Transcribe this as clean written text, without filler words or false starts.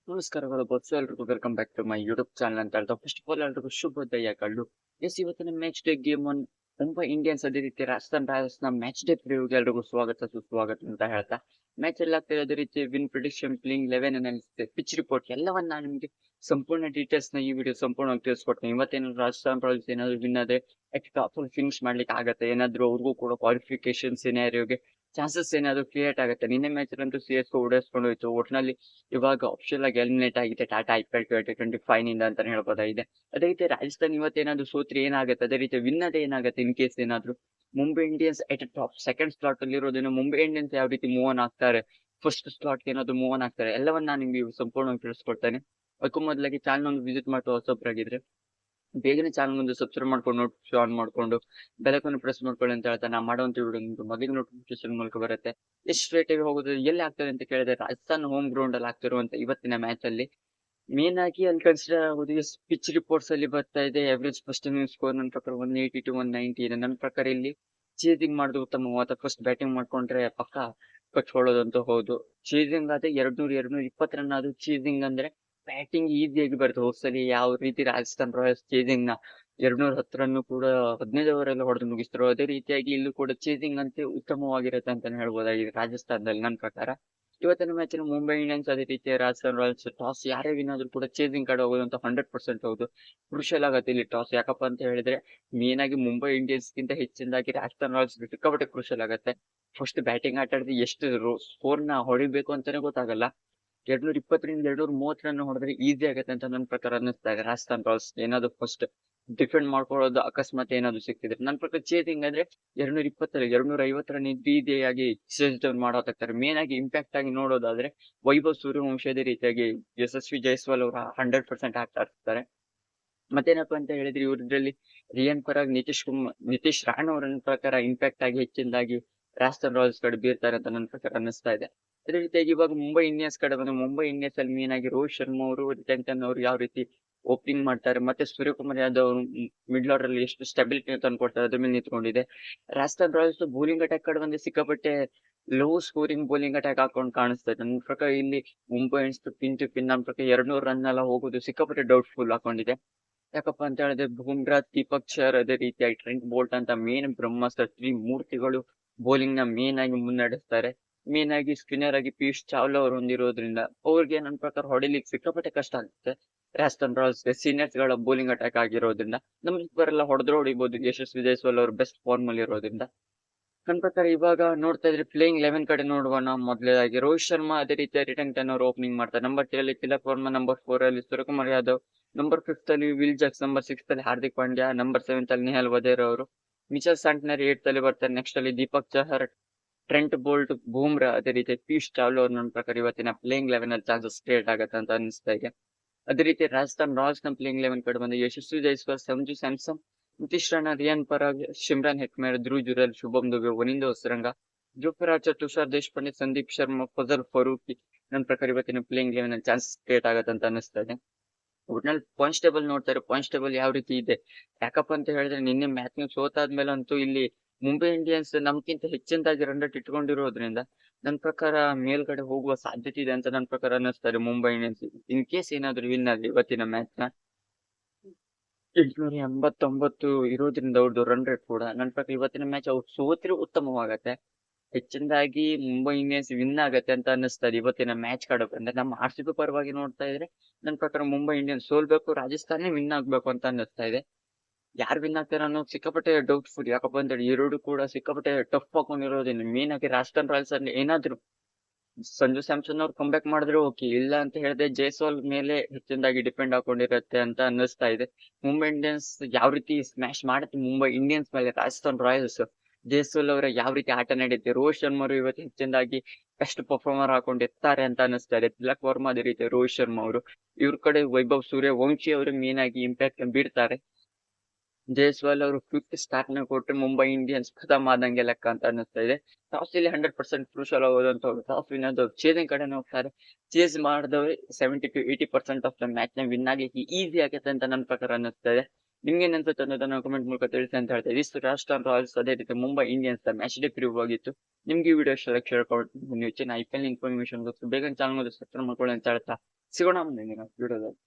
ನಮಸ್ಕಾರಗಳು ಬಸ್ಸು ಎಲ್ರಿಗೂ welcome back to my YouTube channel ಅಂತ ಹೇಳ್ತಾ ಫಸ್ಟ್ ಆಫ್ ಆಲ್ ಎಲ್ರಿಗೂ ಶುಭೋದಯಗಳು. ಇವತ್ತಿನ match day game one Mumbai Indians ಅದೇ ರೀತಿ ರಾಜಸ್ಥಾನ್ ರಾಯಲ್ಸ್ ನ ಮ್ಯಾಚ್ ಡೇ ಪ್ರಿವ್ಯೂಗೆ ಎಲ್ರಿಗೂ ಸ್ವಾಗತ ಸುಸ್ವಾಗತ ಅಂತ ಹೇಳ್ತಾ ಮ್ಯಾಚ್ ಎಲ್ಲ ಆಗ್ತಾ ಅದೇ ರೀತಿ win prediction playing 11 analysis pitch report ಎಲ್ಲವನ್ನ ನಾನು ನಿಮಗೆ ಸಂಪೂರ್ಣ ಡೀಟೇಲ್ಸ್ ನ ಈ ವಿಡಿಯೋ ಸಂಪೂರ್ಣವಾಗಿ ತಿಳಿಸ್ಕೊಡ್ತೀನಿ. ಇವತ್ತೇನಾದ್ರು ರಾಜಸ್ಥಾನ್ ರಾಯಲ್ಸ್ ಏನಾದ್ರು ವಿನ್ ಆದ್ರೆ ಟಾಪ್ ಫಿನಿಶ್ ಮಾಡ್ಲಿಕ್ಕೆ ಆಗತ್ತೆ, ಏನಾದ್ರು ಅವ್ರಿಗೂ ಕೂಡ ಕ್ವಾಲಿಫಿಕೇಶನ್ ಸಿನಾರಿಯೋಗೆ ಚಾನ್ಸಸ್ ಏನಾದ್ರು ಕ್ರಿಯೇಟ್ ಆಗುತ್ತೆ. ನಿನ್ನೆ ಮ್ಯಾಚ್ ಅಂತೂ CSK ಓಡಿಸ್ಕೊಂಡು ಹೋಯ್ತು. ಒಟ್ನಲ್ಲಿ ಇವಾಗ ಅಫಿಷಿಯಲ್ ಆಗಿ ಎಲಿಮಿನೇಟ್ ಆಗಿದೆ ಟಾಟಾ IPL 2025 ನಿಂದ ಅಂತಾನೆ ಹೇಳ್ಬೋದಾಗಿದೆ. ಅದೇ ರೀತಿ ರಾಜಸ್ಥಾನ್ ಇವತ್ತೇನಾದ್ರು ಸೋತ್ರೆ ಏನಾಗುತ್ತೆ, ಅದೇ ರೀತಿ ವಿನ್ ಅದೇ ಏನಾಗುತ್ತೆ ಇನ್ ಕೇಸ್ ಏನಾದ್ರು ಮುಂಬೈ ಇಂಡಿಯನ್ಸ್ ಎಟ್ ಟಾಪ್ ಸೆಕೆಂಡ್ ಸ್ಲಾಟ್ ಅಲ್ಲಿ ಇರೋದನ್ನ ಮುಂಬೈ ಇಂಡಿಯನ್ಸ್ ಯಾವ ರೀತಿ ಮೂವ್ ಆನ್ ಆಗ್ತಾರೆ, ಫಸ್ಟ್ ಸ್ಲಾಟ್ ಏನಾದ್ರು ಮೂವ್ ಆನ್ ಆಗ್ತಾರೆ, ಎಲ್ಲವನ್ನ ನಾನು ನಿಮ್ಗೆ ಸಂಪೂರ್ಣವಾಗಿ ತಿಳಿಸ್ಕೊಡ್ತೇನೆ. ಅದಕ್ಕೂ ಮೊದಲಾಗಿ ಚಾನಲ್ ಒಂದು ವಿಸಿಟ್ ಮಾಡಿ ಹೊಸಬ್ರಾಗಿದ್ರೆ ಬೇಗನೆ ಚಾನಲ್ ಒಂದು ಸಬ್ಸ್ಕ್ರೈಬ್ ಮಾಡ್ಕೊಂಡು ನೋಟಿಫಿಕೇಶನ್ ಆನ್ ಮಾಡ್ಕೊಂಡು ಬೆಲಕನ್ನು ಪ್ರೆಸ್ ಮಾಡ್ಕೊಳ್ಳಿ ಅಂತ ಹೇಳ್ತಾ ನಾ ಮಾಡುವಂತ ವಿಡಿಯೋ ನಿಮ್ಗೆ ಮೊದಲಿಗೆ ನೋಟಿಫಿಕೇಶನ್ ಮೂಲಕ ಬರುತ್ತೆ. ಎಷ್ಟು ಸ್ಟ್ರೇಟ್ ಆಗಿ ಹೋಗೋದು ಎಲ್ಲಿ ಆಗ್ತದೆ ಅಂತ ಕೇಳಿದ್ರೆ ರಾಜಸ್ಥಾನ್ ಹೋಮ್ ಗ್ರೌಂಡ್ ಅಲ್ಲಿ ಆಗ್ತಿರುವಂತ ಇವತ್ತಿನ ಮ್ಯಾಚ್ ಅಲ್ಲಿ ಮೇನ್ ಆಗಿ ಅಲ್ಲಿ ಕನ್ಸಿಡರ್ ಆಗೋದು ಪಿಚ್ ರಿಪೋರ್ಟ್ಸ್ ಅಲ್ಲಿ ಬರ್ತಾ ಇದೆ. ಎವರೇಜ್ ಫಸ್ಟ್ ಸ್ಕೋರ್ ನನ್ನ ಪ್ರಕಾರ 180 to 190 ಇದೆ. ನನ್ನ ಪ್ರಕಾರ ಇಲ್ಲಿ ಚೇಸಿಂಗ್ ಮಾಡೋದು ಉತ್ತಮವಾದ ಫಸ್ಟ್ ಬ್ಯಾಟಿಂಗ್ ಮಾಡ್ಕೊಂಡ್ರೆ ಪಕ್ಕ ಕಚ್ಕೊಳ್ಳೋದಂತೂ ಹೌದು. ಚೇಸಿಂಗ್ ಆದ್ರೆ 200-220 ರನ್ ಆದ್ರೂ ಚೇಸಿಂಗ್ ಅಂದ್ರೆ ಬ್ಯಾಟಿಂಗ್ ಈಸಿಯಾಗಿ ಬರುತ್ತೆ. ಹೋದ್ಸಲಿ ಯಾವ ರೀತಿ ರಾಜಸ್ಥಾನ್ ರಾಯಲ್ಸ್ ಚೇಸಿಂಗ್ ನ 210 ರನ್ ಕೂಡ 15 ಓವರ್ ಎಲ್ಲ ಹೊಡೆದು ಮುಗಿಸ್ತಾರೆ, ಅದೇ ರೀತಿಯಾಗಿ ಇಲ್ಲೂ ಕೂಡ ಚೇಸಿಂಗ್ ಅಂತೆ ಉತ್ತಮವಾಗಿರುತ್ತೆ ಅಂತಾನೆ ಹೇಳ್ಬೋದಾಗಿದೆ ರಾಜಸ್ಥಾನದಲ್ಲಿ. ನನ್ನ ಪ್ರಕಾರ ಇವತ್ತಿನ ಮ್ಯಾಚ್ ಮುಂಬೈ ಇಂಡಿಯನ್ಸ್ ಅದೇ ರೀತಿ ರಾಜಸ್ಥಾನ್ ರಾಯಲ್ಸ್ ಟಾಸ್ ಯಾರೇ ವಿನ್ ಆದ್ರೂ ಕೂಡ ಚೇಸಿಂಗ್ ಕಡೆ ಹೋಗೋದು ಅಂತ 100% ಹೌದು. ಕ್ರುಷಿಯಲ್ ಆಗತ್ತೆ ಇಲ್ಲಿ ಟಾಸ್. ಯಾಕಪ್ಪ ಅಂತ ಹೇಳಿದ್ರೆ ಮೇನ್ ಆಗಿ ಮುಂಬೈ ಇಂಡಿಯನ್ಸ್ ಗಿಂತ ಹೆಚ್ಚಿನದಾಗಿ ರಾಜಸ್ಥಾನ್ ರಾಯಲ್ಸ್ ಸಿಕ್ಕಾಪಟ್ಟೆ ಕ್ರುಷಿಯಲ್ ಆಗತ್ತೆ. ಫಸ್ಟ್ ಬ್ಯಾಟಿಂಗ್ ಆಟ ಆಡಿದ್ರೆ ಎಷ್ಟು ಸ್ಕೋರ್ ನ ಹೊಡಿಬೇಕು ಅಂತಾನೆ ಗೊತ್ತಾಗಲ್ಲ. 220ರಿಂದ 230 ರನ್ ಹೊಡೆದ್ರೆ ಈಸಿ ಆಗತ್ತೆ ಅಂತ ನನ್ನ ಪ್ರಕಾರ ಅನ್ನಿಸ್ತಾ ಇದೆ. ರಾಜಸ್ಥಾನ್ ರಾಯಲ್ಸ್ ಏನಾದ್ರು ಫಸ್ಟ್ ಡಿಫೆಂಡ್ ಮಾಡ್ಕೊಳ್ಳೋದು ಅಕಸ್ಮಾತ್ ಏನಾದ್ರು ಸಿಕ್ತಿದ್ರೆ, ನನ್ನ ಪ್ರಕಾರ ಚೇಸಿಂಗ್ ಅಂದ್ರೆ 220 250 ರನ್ ಈಸಿಯಾಗಿ ಚೇಸ್ ಡೌನ್ ಮಾಡೋದಾಗ್ತಾರೆ. ಮೇನ್ ಆಗಿ ಇಂಪ್ಯಾಕ್ಟ್ ಆಗಿ ನೋಡೋದಾದ್ರೆ ವೈಭವ್ ಸೂರ್ಯವಂಶಿ ಅದೇ ರೀತಿಯಾಗಿ ಯಶಸ್ವಿ ಜೈಸ್ವಾಲ್ ಅವರು 100% ಆಗ್ತಾ ಇರ್ತಾರೆ. ಮತ್ತೇನಪ್ಪ ಅಂತ ಹೇಳಿದ್ರೆ ಇವ್ರಲ್ಲಿ ರಿಯಾನ್ ಪರಾಗ್, ನಿತೀಶ್ ರಾಣ್ ಅವರ ಪ್ರಕಾರ ಇಂಪ್ಯಾಕ್ಟ್ ಆಗಿ ಹೆಚ್ಚಿನದಾಗಿ ರಾಜಸ್ಥಾನ್ ರಾಯಲ್ಸ್ ಕಡೆ ಬೀರ್ತಾರೆ ಅಂತ ನನ್ನ ಪ್ರಕಾರ ಅನ್ನಿಸ್ತಾ ಇದೆ. ಅದೇ ರೀತಿಯಾಗಿ ಇವಾಗ ಮುಂಬೈ ಇಂಡಿಯನ್ಸ್ ಕಡೆ ಬಂದ್ರೆ ಮುಂಬೈ ಇಂಡಿಯನ್ಸ್ ಅಲ್ಲಿ ಮೇನ್ ಆಗಿ ರೋಹಿತ್ ಶರ್ಮಾ ಅವರು, ಟೆಂಟನ್ ಅವರು ಯಾವ ರೀತಿ ಓಪನಿಂಗ್ ಮಾಡ್ತಾರೆ, ಮತ್ತೆ ಸೂರ್ಯಕುಮಾರ್ ಯಾದವ್ ಅವರು ಮಿಡ್ಲ್ ಆರ್ಡರ್ ಅಲ್ಲಿ ಎಷ್ಟು ಸ್ಟೆಬಿಲಿಟಿ ತಂದ್ಕೊಡ್ತಾರೆ ಅದ್ರ ಮೇಲೆ ನಿಂತ್ಕೊಂಡಿದೆ. ರಾಜಸ್ಥಾನ್ ರಾಯಲ್ಸ್ ಬೌಲಿಂಗ್ ಅಟ್ಯಾಕ್ ಕಡೆ ಬಂದ್ರೆ ಸಿಕ್ಕಾಪಟ್ಟೆ ಲೋ ಸ್ಕೋರಿಂಗ್ ಬೌಲಿಂಗ್ ಅಟ್ಯಾಕ್ ಹಾಕೊಂಡು ಕಾಣಿಸ್ತಾ ಇದೆ. ನನ್ನ ಪ್ರಕಾರ ಇಲ್ಲಿ Mumbai Indians pin to pin ನನ್ನ ಪ್ರಕಾರ 200 ರನ್ ಎಲ್ಲ ಹೋಗೋದು ಸಿಕ್ಕಾಪಟ್ಟೆ ಡೌಟ್ಫುಲ್ ಹಾಕೊಂಡಿದೆ. ಯಾಕಪ್ಪ ಅಂತ ಹೇಳಿದ್ರೆ ಬುಮ್ರಾ, ದೀಪಕ್ ಚಹರ್ ಅದೇ ರೀತಿಯಾಗಿ ಟ್ರೆಂಟ್ ಬೋಲ್ಟ್ ಅಂತ ಮೇನ್ ಬ್ರಹ್ಮಾಸ್ತ್ರ ತ್ರಿಮೂರ್ತಿಗಳು ಬೌಲಿಂಗ್ ನ ಮೇನ್ ಆಗಿ ಮುನ್ನಡೆಸ್ತಾರೆ. ಮೇನ್ ಆಗಿ ಸ್ಪಿನ್ನರ್ ಆಗಿ ಪಿಯೂಷ್ ಚಾವ್ಲಾ ಅವರು ಹೊಂದಿರೋದ್ರಿಂದ ಅವ್ರಿಗೆ ನನ್ನ ಪ್ರಕಾರ ಹೊಡಿಲಿಕ್ಕೆ ಸಿಕ್ಕಾಪಟ್ಟೆ ಕಷ್ಟ ಆಗುತ್ತೆ. ರಾಜಸ್ಥಾನ್ ರಾಯಲ್ಸ್ ಸೀನಿಯರ್ಸ್ ಗಳ ಬೌಲಿಂಗ್ ಅಟ್ಯಾಕ್ ಆಗಿರೋದ್ರಿಂದ ನಮ್ಮಿಬ್ಬರೆಲ್ಲ ಹೊಡೆದ್ರು ಹೊಡಿಬಹುದು. ಯಶಸ್ವಿ ಜೈಸ್ವಾಲ್ ಅವರು ಬೆಸ್ಟ್ ಫಾರ್ಮ್ ಅಲ್ಲಿ ಇರೋದ್ರಿಂದ ನನ್ನ ಪ್ರಕಾರ ಇವಾಗ ನೋಡ್ತಾ ಇದ್ರೆ ಪ್ಲೇಯಿಂಗ್ 11 ಕಡೆ ನೋಡುವ ಮೊದಲೇದಾಗಿ ರೋಹಿತ್ ಶರ್ಮಾ ಅದೇ ರೀತಿ ರಿಟರ್ನ್ ಅವರು ಓಪನಿಂಗ್ ಮಾಡ್ತಾರೆ. ನಂಬರ್ 3 ಅಲ್ಲಿ ತಿಲಕ್ ವರ್ಮಾ, ನಂಬರ್ 4 ಅಲ್ಲಿ ಸೂರ್ಯಕುಮಾರ್ ಯಾದವ್, ನಂಬರ್ 5 ಅಲ್ಲಿ ವಿಲ್ ಜಾಕ್ಸ್, ನಂಬರ್ 6 ಅಲ್ಲಿ ಹಾರ್ದಿಕ್ ಪಾಂಡ್ಯ, ನಂಬರ್ 7 ಅಲ್ಲಿ ನಿಹಾಲ್ ವಧೇರಾ ಅವರು, ಮಿಚೆಲ್ ಸ್ಯಾಂಟ್ನರ್ 8 ಅಲ್ಲಿ ಬರ್ತಾರೆ. ನೆಕ್ಸ್ಟ್ ಅಲ್ಲಿ ದೀಪಕ್ ಚಹರ್, ಟ್ರೆಂಟ್ ಬೋಲ್ಟ್, ಬೂಮ್ರಾ ಅದೇ ರೀತಿ ಪಿಯೂಷ್ ಚಾವ್ಲಾ ಅವ್ರು ನನ್ನ ಪ್ರಕಾರ ಇವತ್ತಿನ ಪ್ಲೇಯಿಂಗ್ 11 ಅಲ್ಲಿ ಚಾನ್ಸಸ್ ಕ್ರಿಯೇಟ್ ಆಗುತ್ತೆ ಅಂತ ಅನಿಸ್ತಾ ಇದೆ. ಅದೇ ರೀತಿ ರಾಜಸ್ಥಾನ್ ರಾಯಲ್ಸ್ ನ ಪ್ಲೇಯಿಂಗ್ 11 ಕಡೆ ಬಂದ ಯಶಸ್ವಿ ಜೈಸ್ವಾಲ್, ಸಂಜು ಸ್ಯಾಮ್ಸನ್, ನಿತೀಶ್ ರಾಣಾ, ರಿಯಾನ್ ಪರಾಗ್, ಶಿಮ್ರಾನ್ ಹೆಟ್ಮೇರ್, ಧ್ರುವ್ ಜುರೇಲ್, ಶುಭಮ್ ದುಬೆ, ವನಿಂದ ಹೊಸರಂಗ, ಧ್ರುವ್ ಆಚಾರ್, ತುಷಾರ್ ದೇಶಪಾಂಡೆ, ಸಂದೀಪ್ ಶರ್ಮಾ, ಫಜಲ್ ಫರೂಕಿ ನನ್ನ ಪ್ರಕಾರ ಇವತ್ತಿನ ಪ್ಲೇಯಿಂಗ್ 11 ಅಲ್ಲಿ ಚಾನ್ಸಸ್ ಕ್ರಿಯೇಟ್ ಆಗತ್ತೆ ಅಂತ ಅನಿಸ್ತಾ ಇದೆ. ಒಟ್ನಲ್ಲಿ ಪಾಯಿಂಟ್ಸ್ ಟೇಬಲ್ ನೋಡ್ತಾರೆ, ಪಾಯಿಂಟ್ಸ್ ಟೇಬಲ್ ಯಾವ ರೀತಿ ಇದೆ. ಯಾಕಪ್ಪ ಅಂತ ಹೇಳಿದ್ರೆ ನಿನ್ನೆ ಮ್ಯಾಚ್ ಸೋತಾದ್ಮೇಲೆ ಅಂತೂ ಇಲ್ಲಿ ಮುಂಬೈ ಇಂಡಿಯನ್ಸ್ ನಮ್ಗಿಂತ ಹೆಚ್ಚಿನದಾಗಿ ರನ್ ರೇಟ್ ಇಟ್ಕೊಂಡಿರೋದ್ರಿಂದ ನನ್ನ ಪ್ರಕಾರ ಮೇಲ್ಗಡೆ ಹೋಗುವ ಸಾಧ್ಯತೆ ಇದೆ ಅಂತ ನನ್ನ ಪ್ರಕಾರ ಅನ್ನಿಸ್ತಾರೆ ಮುಂಬೈ ಇಂಡಿಯನ್ಸ್. ಇನ್ ಕೇಸ್ ಏನಾದ್ರು ವಿನ್ ಆದ್ರೆ ಇವತ್ತಿನ ಮ್ಯಾಚ್ ನ 889 ಇರೋದ್ರಿಂದ ಅವ್ರದ್ದು ರನ್ ರೇಟ್ ಕೂಡ ನನ್ನ ಪ್ರಕಾರ ಇವತ್ತಿನ ಮ್ಯಾಚ್ ಅವ್ರು ಸೋತ್ರೆ ಉತ್ತಮವಾಗತ್ತೆ. ಹೆಚ್ಚಿನದಾಗಿ ಮುಂಬೈ ಇಂಡಿಯನ್ಸ್ ವಿನ್ ಆಗತ್ತೆ ಅಂತ ಅನ್ನಿಸ್ತದೆ ಇವತ್ತಿನ ಮ್ಯಾಚ್ ಕಡೆ ಬಂದ್ರೆ. ನಮ್ಮ RCB ಪರವಾಗಿ ನೋಡ್ತಾ ಇದ್ರೆ ನನ್ನ ಪ್ರಕಾರ ಮುಂಬೈ ಇಂಡಿಯನ್ಸ್ ಸೋಲ್ಬೇಕು, ರಾಜಸ್ಥಾನೇ ವಿನ್ ಆಗ್ಬೇಕು ಅಂತ ಅನ್ನಿಸ್ತಾ ಇದೆ. ಯಾರು ವಿನ್ ಆಗ್ತಾರೆ ಅನ್ನೋ ಸಿಕ್ಕಾಪಟ್ಟೆ ಡೌಟ್ಫುಲ್. ಯಾಕಪ್ಪ ಅಂತ ಹೇಳಿ ಎರಡು ಕೂಡ ಸಿಕ್ಕಾಪಟ್ಟೆ ಟಫ್ ಹಾಕೊಂಡಿರೋದ್ರಿಂದ ಮೇನ್ ಆಗಿ ರಾಜಸ್ಥಾನ್ ರಾಯಲ್ಸ್ ಅಲ್ಲಿ ಏನಾದ್ರು ಸಂಜು ಸ್ಯಾಮ್ಸನ್ ಅವ್ರು ಕಂಬ್ಯಾಕ್ ಮಾಡಿದ್ರೆ ಓಕೆ, ಇಲ್ಲ ಅಂತ ಹೇಳಿದ್ರೆ ಜೈಸ್ವಾಲ್ ಮೇಲೆ ಹೆಚ್ಚಿನದಾಗಿ ಡಿಪೆಂಡ್ ಹಾಕೊಂಡಿರತ್ತೆ ಅಂತ ಅನ್ನಿಸ್ತಾ ಇದೆ. ಮುಂಬೈ ಇಂಡಿಯನ್ಸ್ ಯಾವ ರೀತಿ ಸ್ಮ್ಯಾಶ್ ಮಾಡುತ್ತೆ ಮುಂಬೈ ಇಂಡಿಯನ್ಸ್ ಮೇಲೆ ರಾಜಸ್ಥಾನ್ ರಾಯಲ್ಸ್, ಜೈಸ್ವಾಲ್ ಅವರ ಯಾವ ರೀತಿ ಆಟ ನಡೆಯುತ್ತೆ, ರೋಹಿತ್ ಶರ್ಮಾ ಅವರು ಇವತ್ತು ಹೆಚ್ಚಿನದಾಗಿ ಬೆಸ್ಟ್ ಪರ್ಫಾರ್ಮರ್ ಹಾಕೊಂಡಿರ್ತಾರೆ ಅಂತ ಅನ್ನಿಸ್ತಾ ಇದೆ. ತಿಲಕ್ ವರ್ಮಾ ಅದೇ ರೀತಿ ರೋಹಿತ್ ಶರ್ಮಾ ಅವರು, ಇವ್ರ ಕಡೆ ವೈಭವ್ ಸೂರ್ಯವಂಶಿ ಅವರು ಮೇನ್ ಆಗಿ ಇಂಪ್ಯಾಕ್ಟ್ ಬೀರ್ತಾರೆ. ಜೈಸ್ವಾಲ್ ಅವರು ಕ್ವಿಕ್ ಸ್ಟಾರ್ಟ್ ನ ಕೊಟ್ಟರೆ ಮುಂಬೈ ಇಂಡಿಯನ್ಸ್ ಖತಮ್ ಆದಂಗೆ ಲೆಕ್ಕ ಅಂತ ಅನ್ನಿಸ್ತಾ ಇದೆ. ಟಾಸ್ ಇಲ್ಲಿ 100% ಕ್ರೂಷಲ್ ಆಗೋದಂತ ಟಾಸ್ ವಿನ್ ಆದವ್ರು ಚೇಸಿಂಗ್ ಕಡೆ ಹೋಗ್ತಾರೆ. ಚೇಸ್ ಮಾಡಿದವ್ರು 70 to 80% ಆಫ್ ದ ಮ್ಯಾಚ್ ನ ವಿನ್ ಆಗ್ಲಿಕ್ಕೆ ಈಸಿ ಆಗತ್ತೆ ಅಂತ ನನ್ನ ಪ್ರಕಾರ ಅನ್ನಿಸ್ತಾ ಇದೆ. ನಿಮ್ಗೆ ಏನ್ ಅನ್ಸುತ್ತೆ ಅನ್ನೋದನ್ನ ಕಮೆಂಟ್ ಮೂಲಕ ತಿಳಿಸಿ ಅಂತ ಹೇಳ್ತಾ ಇದಿಷ್ಟು ರಾಜಸ್ಥಾನ್ ರಾಯಲ್ಸ್ ಅದೇ ರೀತಿ Mumbai Indians match day preview ಆಗಿತ್ತು. ನಿಮ್ಗೆ ಈ ವಿಡಿಯೋ ಇಷ್ಟ ಶೇರ್ ನೀವು ಹೆಚ್ಚಿನ IPL ಇನ್ಫಾರ್ಮೇಶನ್ ಬೇಗ ಚಾನಲ್ ಸಬ್ಸ್ಕ್ರೈಬ್ ಮಾಡ್ಕೊಳ್ಳಿ ಅಂತ ಹೇಳ್ತಾ ಸಿಗೋಣ ಮುಂದಿನ ವಿಡಿಯೋದಲ್ಲಿ.